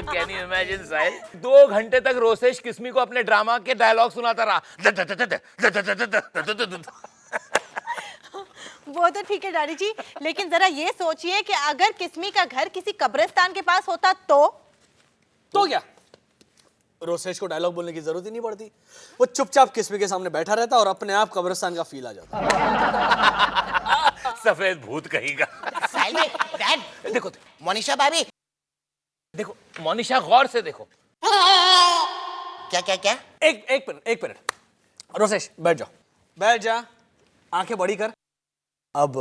Can you imagine साहिल, 2 घंटे तक रोसेश किस्मी को अपने ड्रामा के डायलॉग सुनाता रहा। वो तो ठीक है डैडी जी, लेकिन जरा ये सोचिए कि अगर किस्मी का घर किसी कब्रिस्तान के पास होता तो क्या रोसेश को डायलॉग बोलने की जरूरत ही नहीं पड़ती, वो चुपचाप किस्मी के सामने बैठा रहता और अपने आप कब्रिस्तान का फील आ जाता। सफेद भूत कहेगा। साहिल भाई, डैड देखो मोनिशा भाभी, देखो मोनिशा, गौर से देखो। क्या क्या क्या? एक मिनट रोसेश बैठ जा, आंखें बड़ी कर। अब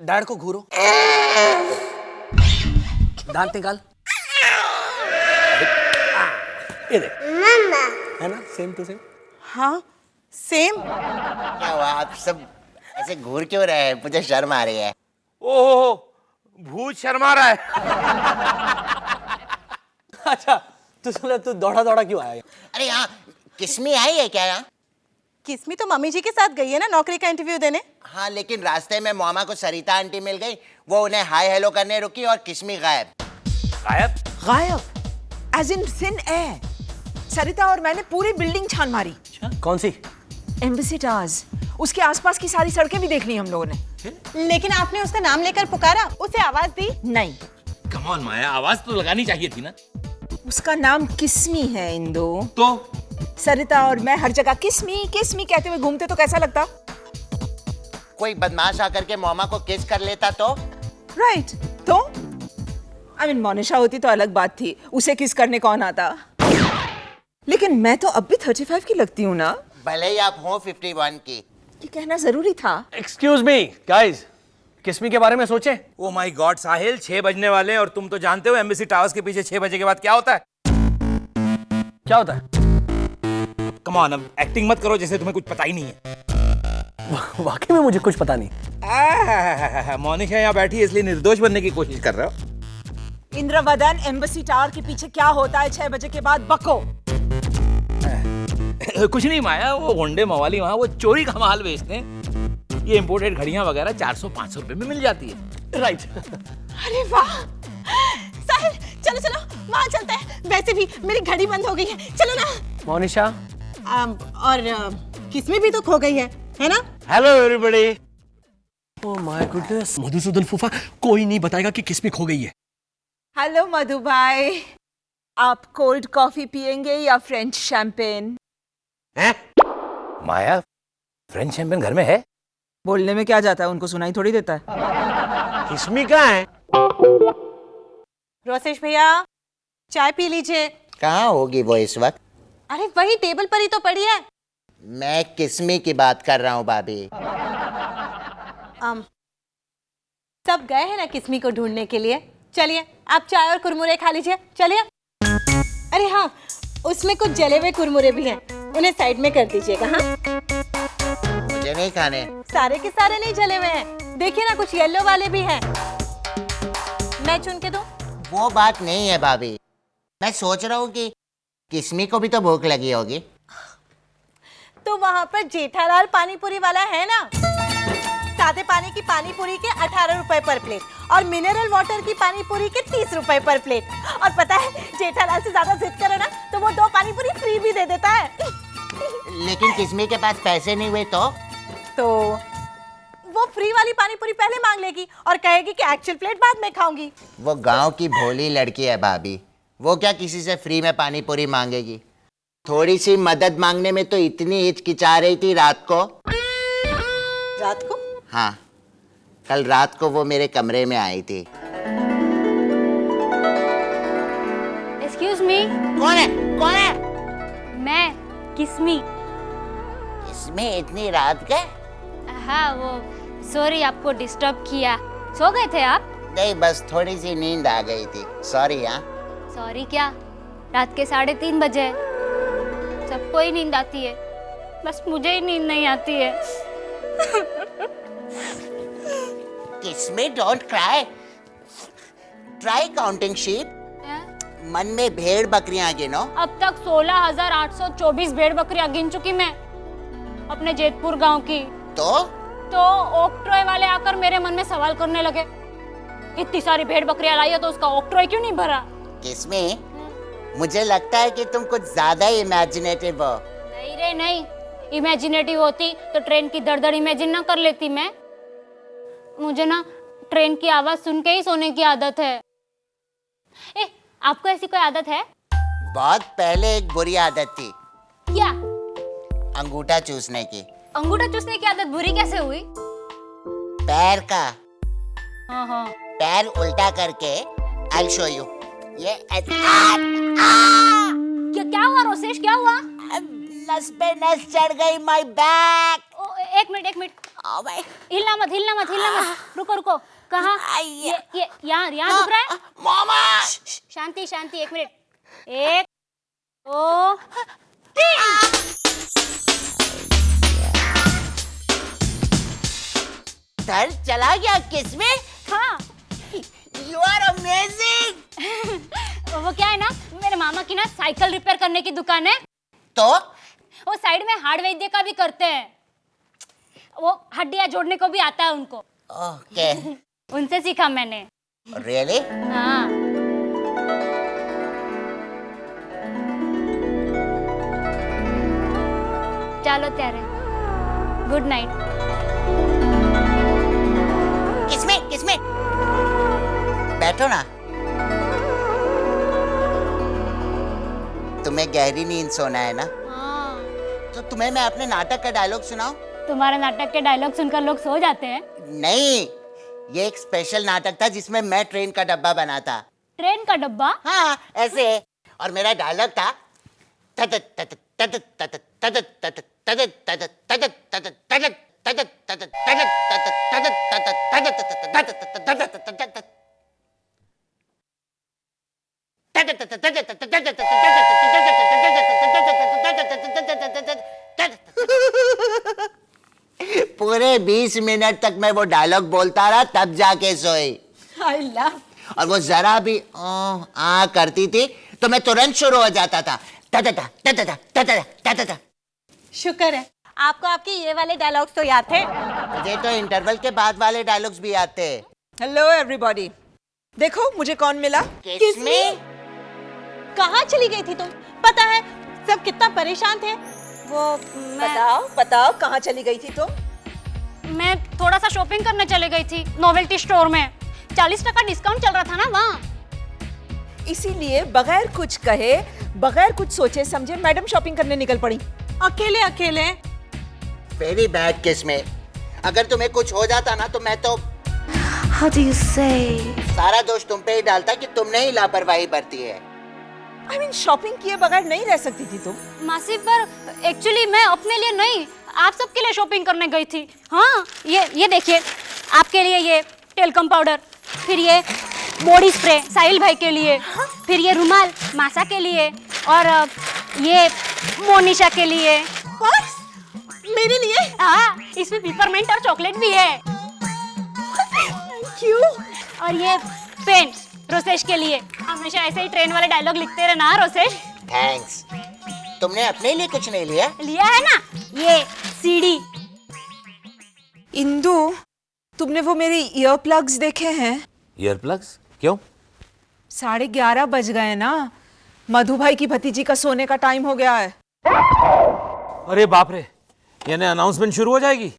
डैड को घूरो, दांत निकाल। ये देख, है ना सेम टू सेम? हाँ सेम। क्या हुआ, आप सब ऐसे घूर क्यों रहे हैं? मुझे शर्म आ रही है। ओहो, भूत शर्मा रहा है। अच्छा तू दौड़ा क्यों आया? अरे यहाँ किस्मी आई है क्या यहाँ? किस्मी तो मम्मी जी के साथ गई है ना नौकरी का इंटरव्यू देने। हाँ, लेकिन रास्ते में मामा को सरिता आंटी मिल गई, वो उन्हें हाय हेलो करने रुकी और किस्मी गायब। गायब एज इन थिन एयर। सरिता और मैंने पूरी बिल्डिंग छान मारी। कौन सी? एम्बेसी टावर्स, उसके आसपास की सारी सड़कें भी देख ली हम लोगों ने। लेकिन आपने उसका नाम लेकर पुकारा, उसे आवाज दी नहीं। कम ऑन माया, आवाज तो लगानी चाहिए थी ना। उसका नाम किस्मी है इंदु। तो सरिता और मैं हर जगह किस्मी किस्मी कहते हुए घूमते तो कैसा लगता? कोई बदमाश आकर के मामा को किस कर लेता तो? राइट तो आई मीन मोनिशा होती तो अलग बात थी, उसे किस करने कौन आता। लेकिन मैं तो अब भी 35 की लगती हूँ ना। भले ही आप हो 51 की। ये कहना जरूरी था। एक्सक्यूज मी गाइस, किस्मी के बारे में सोचे। ओ माय गॉड साहिल, 6 बजने वाले हैं और तुम तो जानते हो एम्बेसी टावर्स के पीछे 6 बजे के बाद क्या होता है। क्या होता है? कम ऑन, अब एक्टिंग मत करो जैसे तुम्हें कुछ पता ही नहीं है। वाकई में मुझे कुछ पता नहीं। मोनिशा यहाँ बैठी है इसलिए निर्दोष बनने की कोशिश कर रहे हो। इंद्रवदन, एम्बेसी टावर के पीछे क्या होता है 6 बजे के बाद? बको। कुछ नहीं माया, वो होंडे मवाली वहाँ वो चोरी का माल बेचते हैं। ये इंपोर्टेड घड़ियां वगैरह 400-500 रुपए में मिल जाती है। राइट। अरे वाह साहिल, चलो चलो वहाँ चलते हैं। वैसे भी मेरी घड़ी बंद हो गई है, चलो ना। मोनिशा और किस्मी भी तो खो गई है ना? Hello everybody. Oh my goodness, Madhusudan फूफा, कोई नहीं बताएगा कि किस्मी खो गई है। हेलो मधु भाई, आप कोल्ड कॉफी पियेंगे या फ्रेंच शैंपेन? हैं? माया, फ्रेंच शैंपेन घर में है? बोलने में क्या जाता है, उनको सुनाई थोड़ी देता है। किस्मी कहाँ है? रोसेश भैया चाय पी लीजिए। कहाँ होगी वो इस वक्त? अरे वही टेबल पर ही तो पड़ी है। मैं किस्मी की बात कर रहा हूँ भाभी। सब गए हैं ना किस्मी को ढूंढने के लिए। चलिए आप चाय और कुरमुरे खा लीजिए, चलिए। अरे हाँ, उसमें कुछ जले हुए कुरमुरे भी हैं, उन्हें साइड में कर दीजिएगा। हाँ, मुझे नहीं खाने। सारे के सारे नहीं जले हुए हैं, देखिए ना कुछ येलो वाले भी हैं। मैं चुन के दूं? वो बात नहीं है भाभी, मैं सोच रहा हूँ कि किस्मी को भी तो भूख लगी होगी। तो वहाँ पर जेठालाल पानीपुरी वाला है ना, सादे पानी की पानीपुरी के 18 रुपए पर प्लेट और मिनरल वाटर की पानीपुरी के 30 रुपए पर प्लेट। और पता है जेठालाल से ज्यादा जिद करो ना तो वो 2 पानीपुरी फ्री भी दे देता है। लेकिन किस्मी के पास पैसे नहीं हुए तो वो फ्री वाली पानीपुरी पहले मांग लेगी और कहेगी कि एक्चुअल प्लेट बाद में खाऊंगी। वो गांव की भोली लड़की है भाभी, वो क्या किसी से फ्री में पानीपुरी मांगेगी। थोड़ी सी मदद मांगने में तो इतनी हिचकिचा रही थी रात को। रात को? हाँ, कल रात को वो मेरे कमरे में आई थी। Excuse me. कौन है? कौन है? मैं किस्मी। इसमें इतनी रात के? हाँ, वो सॉरी आपको डिस्टर्ब किया। सो गए थे आप? नहीं, बस थोड़ी सी नींद आ गई थी, सॉरी। हाँ, सॉरी क्या, रात के 3:30 बजे। सबको ही नींद आती है, बस मुझे ही नींद नहीं आती है। Kiss me don't cry, try counting sheep. मन में भेड़ बकरियां गिनो। अब तक 16,824 भेड़ बकरियां गिन चुकी मैं अपने जेतपुर गांव की। तो ऑक्ट्रॉय वाले आकर मेरे मन में सवाल करने लगे, इतनी सारी भेड़ बकरियां लाई है तो उसका ऑक्ट्रॉय क्यों नहीं भरा? किसमें मुझे लगता है कि तुम कुछ ज्यादा इमेजिनेटिव हो। नहीं रे नहीं, इमेजिनेटिव होती तो ट्रेन की दर इमेजिन ना कर लेती मैं। मुझे ना ट्रेन की आवाज सुन के ही सोने की आदत है। आपको ऐसी कोई आदत है? बहुत पहले एक बुरी आदत थी। क्या? अंगूठा चूसने की। अंगूठा चूसने की आदत बुरी कैसे हुई? पैर का। हाँ। पैर उल्टा करके I'll show you। ये क्या हुआ रोसेश, क्या हुआ? नस पे नस चढ़ गई माय बैक। एक मिनट हिलना मत रुको कहाँ? ये यहाँ दुख रहा है? मामा शांति 1 मिनट। 1 2 3। दर्द चला गया किसमें? हाँ। You are amazing। वो क्या है ना, मेरे मामा की ना साइकिल रिपेयर करने की दुकान है, तो वो साइड में हार्ड वैद्य का भी करते हैं। वो हड्डियां जोड़ने को भी आता है उनको। ओके। उनसे सीखा मैंने। Really? हाँ। चलो त्यारे, गुड नाइट। किसमें बैठो ना। तुम्हें गहरी नींद सोना है ना? हाँ। तो तुम्हें मैं अपने नाटक का डायलॉग सुनाऊं? तुम्हारे नाटक के डायलॉग सुनकर लोग सो जाते हैं। नहीं, ये एक स्पेशल नाटक था जिसमें मैं ट्रेन का डब्बा बना था। ट्रेन का डब्बा? हाँ ऐसे। और मेरा डायलॉग था पूरे 20 मिनट तक मैं वो डायलॉग बोलता रहा, तब जाके सोई। I love. और वो जरा भी करती थी तो मैं तुरंत शुरू हो जाता था। शुक्र है आपको आपके ये वाले डायलॉग्स तो याद थे। मुझे तो इंटरवल के बाद वाले डायलॉग्स भी आते हैं। हेलो एवरीबॉडी, देखो मुझे कौन मिला। किसमें? कहाँ चली गई थी तुम? पता है सब कितना परेशान थे। वो बताओ कहाँ चली गई थी तुम? मैं थोड़ा सा शॉपिंग करने चले गई थी नोवेल्टी स्टोर में। 40% डिस्काउंट चल रहा था ना वहाँ। इसीलिए बगैर कुछ कहे, बगैर कुछ सोचे समझे मैडम शॉपिंग करने निकल पड़ी। अकेले वेरी बैड किस्में। अगर तुम्हें कुछ हो जाता ना तो मैं तो How do you say? सारा दोष तुम पे ही डालता कि तुमने ही लापरवाही बरती है। I mean, शॉपिंग किए बगैर नहीं रह सकती थी तुम। मासी पर एक्चुअली मैं अपने लिए नहीं, आप सबके लिए शॉपिंग करने गई थी। हाँ, ये देखिए, आपके लिए ये टेलकम पाउडर, फिर ये बॉडी स्प्रे साहिल भाई के लिए, फिर ये रुमाल मासा के लिए, और ये मोनिशा के लिए। बस मेरे लिए? हाँ, इसमें पिपरमिंट और चॉकलेट भी है। क्यों? और ये पेन रोसेश के लिए। हमेशा ऐसे ही ट्रेन वाले डायलॉग लिखते रहना रोसेश। थैंक्स। तुमने अपने लिए कुछ नहीं लिया? लिया है ना, ये सीडी। इंदु, तुमने वो मेरे ईयर प्लग्स देखे हैं? Ear plugs? क्यों? 11:30 बज गए ना। मधु भाई की भतीजी का सोने का टाइम हो गया है। अरे बाप रे, यानी अनाउंसमेंट शुरू हो जाएगी।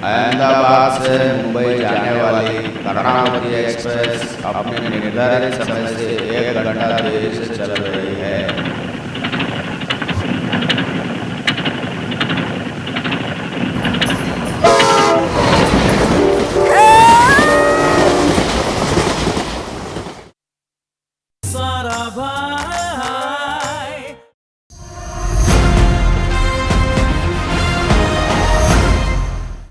अहमदाबाद से मुंबई जाने वाली कर्णावती एक्सप्रेस अपने निर्धारित समय से 1 घंटा देरी से चल रही है।